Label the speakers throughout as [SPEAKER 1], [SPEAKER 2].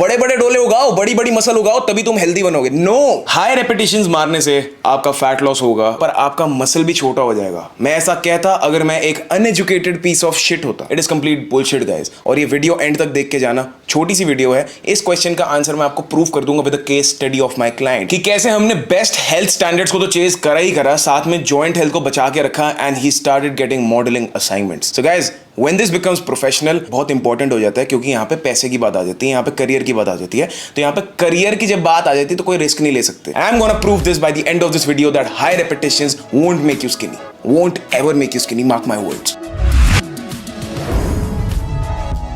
[SPEAKER 1] बड़े बड़े डोले उगाओ, बड़ी बड़ी मसल उगाओ, तभी तुम हेल्दी बनोगे। नो, हाई रेपिटेशंस मारने से आपका फैट लॉस होगा पर आपका मसल भी छोटा हो जाएगा। मैं ऐसा कहता अगर मैं एक अनएजुकेटेड पीस ऑफ शिट होता। It is complete bullshit guys. और ये वीडियो एंड तक देख के जाना, छोटी सी वीडियो है। इस क्वेश्चन का आंसर मैं आपको प्रूव कर दूंगा with a case study of my client कि कैसे हमने बेस्ट हेल्थ स्टैंडर्ड्स को तो चेज करा ही करा, साथ में जॉइंट हेल्थ को बचा के रखा and he started getting modelling assignments. So guys, when this becomes professional बहुत इंपॉर्टेंट हो जाता है, क्योंकि यहाँ पे पैसे की बात आ जाती है, यहाँ पे करियर की बात आ जाती है। तो यहाँ पे करियर की जब बात आ जाती है तो कोई रिस्क नहीं ले सकते। I am gonna prove this by the end of this video that high repetitions won't make you skinny, won't ever make you skinny, mark my words।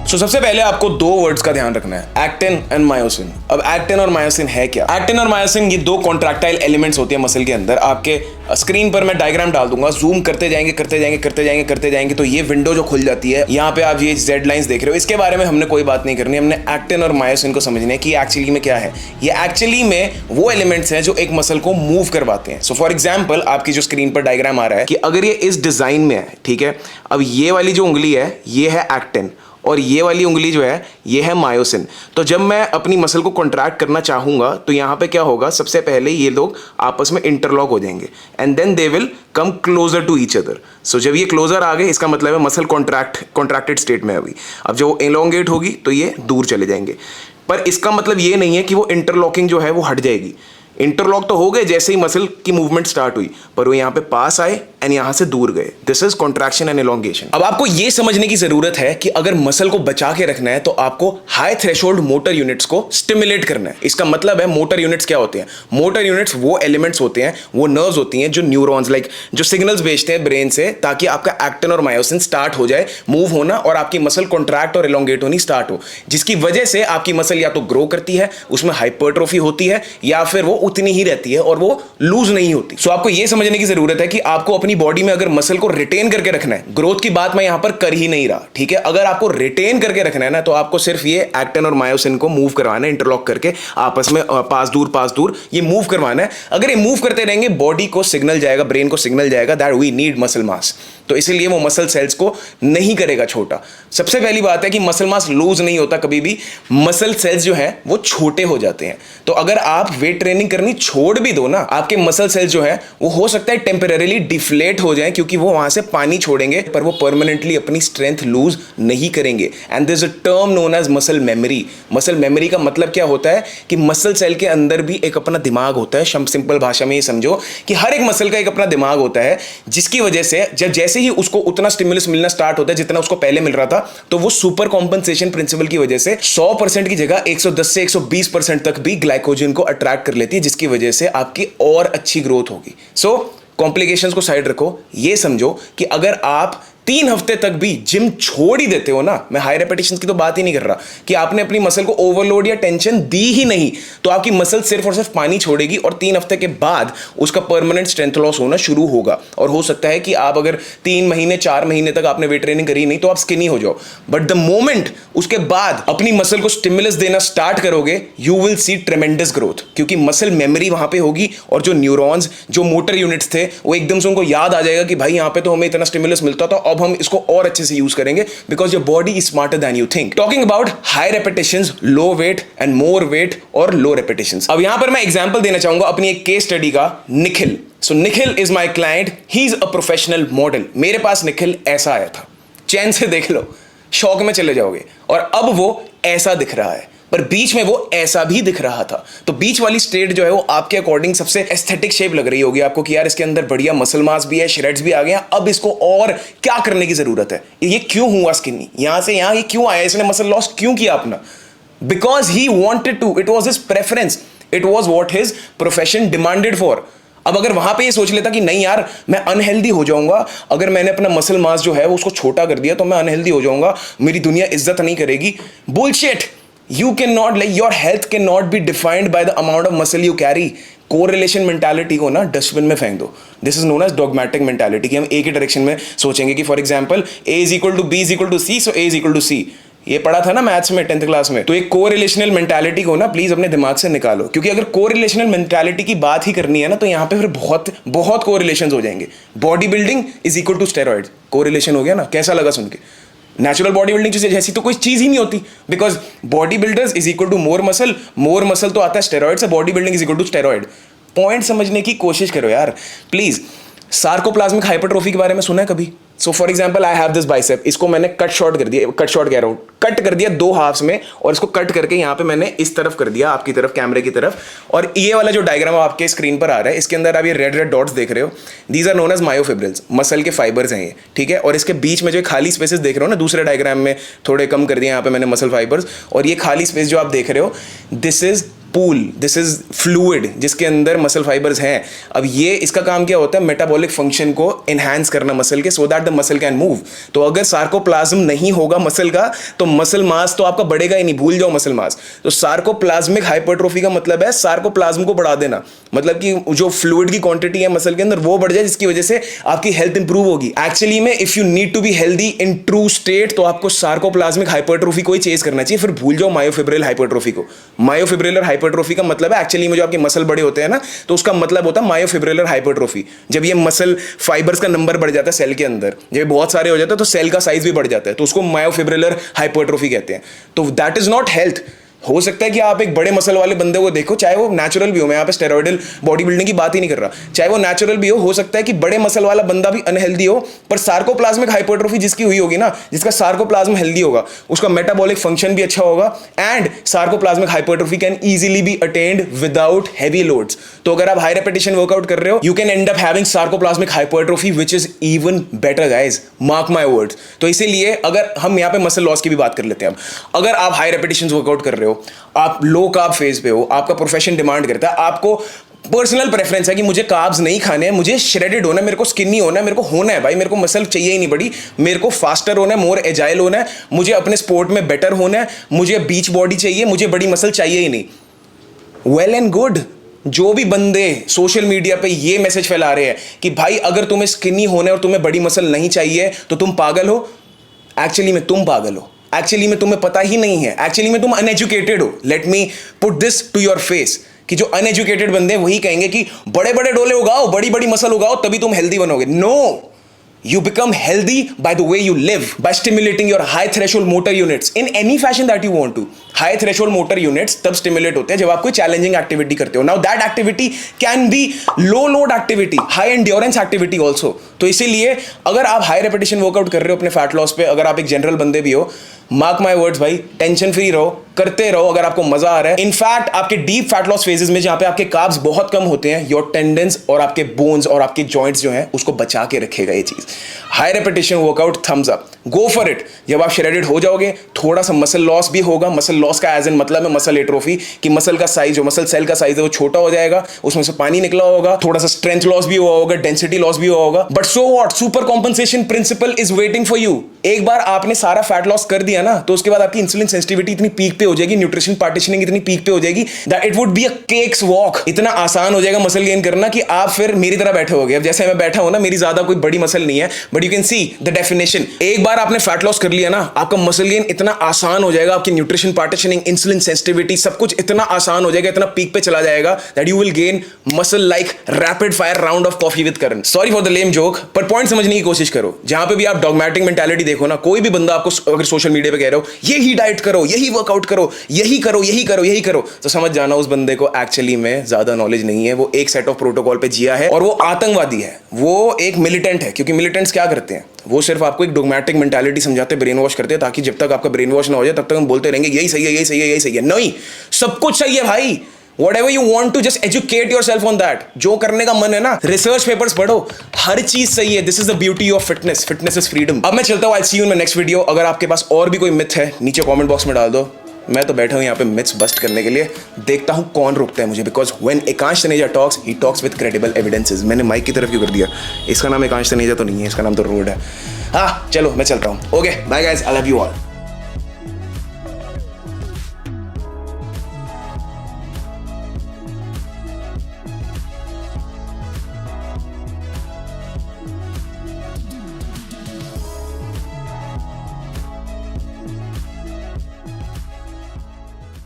[SPEAKER 1] सबसे पहले आपको दो वर्ड्स का ध्यान रखना है, एक्टिन एंड मायोसिन। अब एक्टिन और मायोसिन है क्या? एक्टिन और मायोसिन ये दो कॉन्ट्रैक्टाइल एलिमेंट्स होते हैं मसल के अंदर। आपके स्क्रीन पर मैं डायग्राम डाल दूंगा, जूम करते जाएंगे करते जाएंगे करते जाएंगे करते जाएंगे तो ये विंडो जो खुल जाती है, यहाँ पे आप ये जेड लाइंस देख रहे हो, इसके बारे में हमने कोई बात नहीं करनी। हमने एक्टिन और मायोसिन को समझना है कि एक्चुअली में क्या है। ये एक्चुअली में वो एलिमेंट्स हैं जो एक मसल को मूव करवाते हैं। सो फॉर एग्जाम्पल, आपकी जो स्क्रीन पर डायग्राम आ रहा है कि अगर ये इस डिजाइन में है, ठीक है, अब ये वाली जो उंगली है ये है एक्टिन और ये वाली उंगली जो है ये है मायोसिन। तो जब मैं अपनी मसल को कॉन्ट्रैक्ट करना चाहूंगा तो यहाँ पे क्या होगा, सबसे पहले ये लोग आपस में इंटरलॉक हो जाएंगे and then they will come closer to each other. So जब ये क्लोजर आ गए इसका मतलब है मसल कॉन्ट्रैक्टेड स्टेट में अभी। अब जब वो एलोंगेट होगी तो ये दूर चले जाएंगे, पर इसका मतलब ये नहीं है कि वो इंटरलॉकिंग जो है वो हट जाएगी। इंटरलॉक तो हो गए जैसे ही मसल की मूवमेंट स्टार्ट हुई, पर वो यहाँ पे पास आए एंड यहाँ से दूर गए। This is contraction and elongation. अब आपको ये समझने की जरूरत है कि अगर मसल को बचा के रखना है तो आपको हाई थ्रेशोल्ड मोटर यूनिट्स को स्टिमुलेट करना है। इसका मतलब है मोटर यूनिट्स क्या होते हैं? मोटर यूनिट्स वो एलिमेंट्स होते हैं, वो नर्व्स होती हैं जो न्यूरॉन्स जो सिग्नल्स भेजते हैं ब्रेन से, ताकि आपका एक्टिन और मायोसिन स्टार्ट हो जाए मूव होना और आपकी मसल कॉन्ट्रैक्ट और एलोंगेट होनी स्टार्ट हो, जिसकी वजह से आपकी मसल या तो ग्रो करती है, उसमें हाइपरट्रोफी होती है, या फिर वो उतनी ही रहती है और वो लूज नहीं होती। सो आपको ये समझने की जरूरत है कि आपको अपनी बॉडी में अगर मसल को रिटेन करके रखना है, ग्रोथ की बात मैं यहां पर कर ही नहीं रहा, ठीक है, अगर आपको रिटेन करके रखना है ना तो आपको सिर्फ ये एक्टिन और मायोसिन को मूव करवाना है, इंटरलॉक करके आपस में पास दूर ये मूव करवाना है। अगर ये मूव करते रहेंगे बॉडी को सिग्नल जाएगा, ब्रेन को सिग्नल जाएगा that we need muscle mass, तो इसीलिए वो मसल सेल्स को नहीं करेगा छोटा। सबसे पहली बात है कि मसल मास लूज नहीं होता कभी भी, मसल सेल्स जो है वो छोटे हो जाते हैं। तो अगर आप वेट ट्रेनिंग करनी छोड़ भी दो ना, आपके मसल सेल्स जो है वो हो सकता है टेम्परेरीली डिफ्लेट हो जाए, क्योंकि वो वहां से पानी छोड़ेंगे, पर वो परमानेंटली अपनी स्ट्रेंथ लूज नहीं करेंगे। And there is a term known as muscle memory. Muscle memory का मतलब क्या होता है कि मसल सेल के अंदर भी एक अपना दिमाग होता है। सिंपल भाषा में ये समझो कि हर एक मसल का एक अपना दिमाग होता है, जिसकी वजह से जैसे ही उसको उतना स्टिमुलस मिलना स्टार्ट होता है जितना उसको पहले मिल रहा था, तो वो सुपर कॉम्पनसेशन प्रिंसिपल की वजह से 100% की जगह 110 से 120% तक भी ग्लाइकोजन को अट्रैक्ट कर लेती है, जिसकी वजह से आपकी और अच्छी ग्रोथ होगी। सो कॉम्प्लिकेशंस को साइड रखो, ये समझो कि अगर आप 3 हफ्ते तक भी जिम छोड़ ही देते हो ना, मैं हाई रेपिटेशंस की तो बात ही नहीं कर रहा, कि आपने अपनी मसल को ओवरलोड या टेंशन दी ही नहीं, तो आपकी मसल सिर्फ और सिर्फ पानी छोड़ेगी और 3 हफ्ते के बाद उसका परमानेंट स्ट्रेंथ लॉस होना शुरू होगा। और हो सकता है कि आप अगर 3 महीने 4 महीने तक आपने वेट ट्रेनिंग करी नहीं तो आप स्किनी हो जाओ, बट द मोमेंट उसके बाद अपनी मसल को स्टिमुलस देना स्टार्ट करोगे, यू विल सी ट्रेमेंडस ग्रोथ, क्योंकि मसल मेमोरी वहां पे होगी और जो न्यूरॉन्स, जो मोटर यूनिट्स थे, वो एकदम से उनको याद आ जाएगा कि भाई यहाँ पे तो हमें इतना स्टिमुलस मिलता था, अब हम इसको और अच्छे से यूज करेंगे, because your body is smarter than you think. Talking about high repetitions, low weight and more weight और लो रेपिटेशंस। अब यहां पर मैं एग्जांपल देना चाहूंगा अपनी एक केस स्टडी का, Nikhil. So Nikhil is my client, he is a professional model. मेरे पास निखिल ऐसा आया था, चैन से देख लो, शौक में चले जाओगे, और अब वो ऐसा दिख रहा है, पर बीच में वो ऐसा भी दिख रहा था। तो बीच वाली स्टेट जो है वो आपके अकॉर्डिंग सबसे एस्थेटिक शेप लग रही होगी आपको कि यार इसके अंदर बढ़िया मसल मास भी है, श्रेड्स भी आ गए हैं, अब इसको और क्या करने की जरूरत है, ये क्यों हुआ स्किनी, यहां से यहां ये क्यों आया, इसने मसल लॉस क्यों किया अपना? Because he wanted to, it was his preference, it was what his profession demanded for. अब अगर वहां पे ये सोच लेता कि नहीं यार मैं अनहेल्दी हो जाऊंगा, अगर मैंने अपना मसल मास जो है वो उसको छोटा कर दिया तो मैं अनहेल्दी हो जाऊंगा, मेरी दुनिया इज्जत नहीं करेगी, bullshit. You cannot, like your health cannot be defined by the amount of muscle you carry. Correlation mentality को ना डस्टबिन में फेंक दो। This is known as dogmatic mentality, कि हम एक ही डायरेक्शन में सोचेंगे कि for example A is equal to B is equal to C, so A is equal to C। ये पढ़ा था ना मैथ्स में 10th क्लास में। तो एक कोरिलेशनल मेंटालिटी को ना प्लीज अपने दिमाग से निकालो, क्योंकि अगर कोरिलेशनल मेंटालिटी की बात ही करनी है ना तो यहाँ पे फिर बहुत बहुत कोरिलेशंस हो जाएंगे। Body building is equal to steroids, correlation हो गया ना, कैसा लगा सुन के? नेचुरल बॉडी बिल्डिंग जैसी तो कोई चीज ही नहीं होती, because body builders is equal to more muscle तो आता है स्टेरॉइड से, body building is equal to steroid. Point समझने की कोशिश करो यार प्लीज। सार्कोप्लाज्मिक हाइपरट्रोफी के बारे में सुना है कभी? So for example I have this bicep, इसको मैंने कट शॉर्ट कर दिया, कट कर दिया 2 हाफ्स में, और इसको कट करके यहाँ पे मैंने इस तरफ कर दिया, आपकी तरफ, कैमरे की तरफ। और ये वाला जो डायग्राम आपके स्क्रीन पर आ रहा है, इसके अंदर आप ये रेड डॉट्स देख रहे हो, these are known as myofibrils, muscle के फाइबर्स हैं ये, ठीक है। और इसके बीच में जो खाली स्पेसेस देख रहे हो ना, दूसरे डायग्राम में थोड़े कम कर दिए यहाँ पे मैंने मसल फाइबर्स, और ये खाली स्पेस जो आप देख रहे हो, this is pool, this is fluid जिसके अंदर मसल फाइबर्स हैं। अब ये इसका काम क्या होता है? मेटाबॉलिक फंक्शन को एनहांस करना मसल के, so that the muscle can move. तो अगर सार्कोप्लाज्म नहीं होगा मसल का, तो मसल मास तो आपका बढ़ेगा ही नहीं, भूल जाओ मसल मास। तो सार्कोप्लाज्मिक हाइपरट्रोफी का मतलब है सार्कोप्लाज्म को बढ़ा देना, मतलब कि जो फ्लूइड की क्वांटिटी है मसल के अंदर वो बढ़ जाए, जिसकी वजह से आपकी हेल्थ इंप्रूव होगी। एक्चुअली में if you need to be healthy in true state, तो आपको सार्कोप्लाज्मिक हाइपरट्रोफी को ही चेज करना चाहिए, फिर भूल जाओ मायोफिब्रिल हाइपरट्रोफी को। मायोफिब्रिलर हाइपरट्रोफी का मतलब है एक्चुअली में जो आपके मसल बड़े होते हैं ना, तो उसका मतलब होता है मायोफिब्रिलर हाइपरट्रोफी। जब ये मसल फाइबर्स का नंबर बढ़ जाता है सेल के अंदर, जब बहुत सारे हो जाते हैं तो सेल का साइज भी बढ़ जाता है, तो उसको मायोफिब्रिलर हाइपरट्रोफी कहते हैं। तो दैट इज नॉट हेल्थ। हो सकता है कि आप एक बड़े मसल वाले बंदे को देखो, चाहे वो नेचुरल भी हो, मैं यहाँ पे स्टेरॉइडल बॉडी बिल्डिंग की बात ही नहीं कर रहा, चाहे वो नेचुरल भी हो सकता है कि बड़े मसल वाला बंदा भी अनहेल्दी हो, पर सार्कोप्लाज्मिक हाइपरट्रोफी जिसकी हुई होगी ना, जिसका सार्कोप्लाज्म हेल्दी होगा, उसका मेटाबॉलिक फंक्शन भी अच्छा होगा, and sarcoplasmic hypertrophy can easily B attend without heavy loads. तो अगर आप हाई रेपिटेशन वर्कआउट कर रहे हो, you can and up having sarcoplasmic hypertrophy which is even better guys, mark my words. तो इसीलिए अगर हम यहाँ पे मसल लॉस की भी बात कर लेते हैं, अब अगर आप हाई रेपिटेशन वर्कआउट कर रहे हो, आप लो कार्ब फेज पे हो, आपका प्रोफेशन डिमांड करता है, आपको पर्सनल प्रेफरेंस है कि मुझे कार्ब्स नहीं खाने हैं, मुझे श्रेडेड होना है, मेरे को स्किनी होना है, मेरे को होना है भाई, मेरे को मसल चाहिए ही नहीं बड़ी, मेरे को फास्टर होना है, मोर एजाइल होना है, मुझे अपने स्पोर्ट में बेटर होना है, मुझे बीच बॉडी चाहिए, मुझे बड़ी मसल चाहिए ही नहीं, वेल एंड गुड। जो भी बंदे सोशल मीडिया पे ये मैसेज फैला रहे हैं कि भाई अगर तुम्हें स्किनी होना है और तुम्हें बड़ी मसल नहीं चाहिए तो तुम पागल हो, एक्चुअली में तुम पागल हो, एक्चुअली में तुम्हें पता ही नहीं है, एक्चुअली में तुम अनएजुकेटेड हो। Let me put this to your face कि जो अनएजुकेटेड बंदे वही कहेंगे कि बड़े बड़े डोले उगाओ, बड़ी बड़ी मसल उगाओ, तभी तुम हेल्दी बनोगे। No, you become healthy by the way you live, by stimulating your high threshold motor units in any fashion that you want to. High threshold motor units तब stimulate होते हैं जब आप कोई challenging activity करते हो. Now that activity can be low load activity, high endurance activity also. तो इसीलिए अगर आप high repetition workout कर रहे हो अपने fat loss पे, अगर आप एक general बंदे भी हो, मार्क माई वर्ड्स भाई, टेंशन फ्री रहो, करते रहो अगर आपको मजा आ रहा है। इनफैक्ट आपके डीप फैट लॉस फेजेस में जहां पे आपके कार्ब्स बहुत कम होते हैं, योर टेंडेंस और आपके बोन्स और आपके जॉइंट्स जो हैं उसको बचा के रखेगा ये चीज। High repetition workout, thumbs up, go for it. जब आप श्रेडेड हो जाओगे, थोड़ा सा मसल लॉस भी होगा। मसल लॉस का एज इन मतलब है मसल एट्रोफी, कि मसल का साइज, जो मसल सेल का साइज है वो छोटा हो जाएगा, उसमें से पानी निकला होगा, थोड़ा सा स्ट्रेंथ लॉस भी हुआ होगा, डेंसिटी लॉस भी हुआ होगा, but so what, super compensation principle is waiting for you. एक बार आपने सारा फैट लॉस कर दिया ना, तो उसके बाद आपकी इंसुलिन सेंसिटिविटी इतनी पीक पे हो जाएगी, न्यूट्रिशन पार्टीशनिंग इतनी पीक पे हो जाएगी that it would be a cakes walk. इतना आसान हो जाएगा मसल गेन करना कि आप फिर मेरी तरह बैठे होगे। अब जैसे मैं बैठा हूं ना, मेरी ज्यादा कोई बड़ी मसल नहीं है, but you can see the definition. एक बार आपने फैट लॉस कर लिया ना, आपका मसल गेन इतना आसान हो जाएगा, आपकी न्यूट्रिशन पार्टीशनिंग, इंसुलिन सेंसिटिविटी, सब कुछ इतना आसान हो जाएगा, इतना पीक पे चला जाएगा that you will gain muscle like rapid fire round of coffee with Karan. Sorry for the lame joke, पर पॉइंट समझने की कोशिश करो। जहां पे भी आप डॉगमैटिक मेंटालिटी देखो ना, कोई भी बंदा आपको अगर सोशल मीडिया पे कह रहे हो यही डाइट करो, यही वर्कआउट करो, यही करो, यही करो, यही करो, तो समझ जाना उस बंदे को एक्चुअली में ज्यादा नॉलेज नहीं है। वो एक सेट ऑफ प्रोटोकॉल पे जिया है और वो आतंकवादी है, वो एक मिलिटेंट है। क्योंकि मिलिटेंट्स क्या करते हैं, वो सिर्फ आपको एक डोगमैटिक मेंटालिटी समझाते, ब्रेन वॉश करते हैं, ताकि जब तक आपका ब्रेन वॉश ना हो जाए तब तक हम बोलते रहेंगे यही सही है, यही सही है, यही सही है। नहीं, सब कुछ सही है भाई। Whatever you want to, just educate yourself on that. जो करने का मन है ना, रिसर्च पेपर्स पढ़ो, हर चीज सही है। This is the beauty of fitness. Fitness is freedom. अब मैं चलता हूँ, I'll see you in my next video. अगर आपके पास और भी कोई मिथ है, नीचे कमेंट बॉक्स में डाल दो। मैं तो बैठा हूँ यहाँ पे मिथ्स बस्ट करने के लिए, देखता हूँ कौन रोकता है मुझे। Because when Ekansh Taneja talks, he talks with credible evidences. मैंने माइक की तरफ क्यों कर दिया? इसका नाम एकांश तनेजा तो नहीं है, इसका नाम तो रोड है। हाँ चलो मैं चलता हूँ। Okay bye guys, I love you all.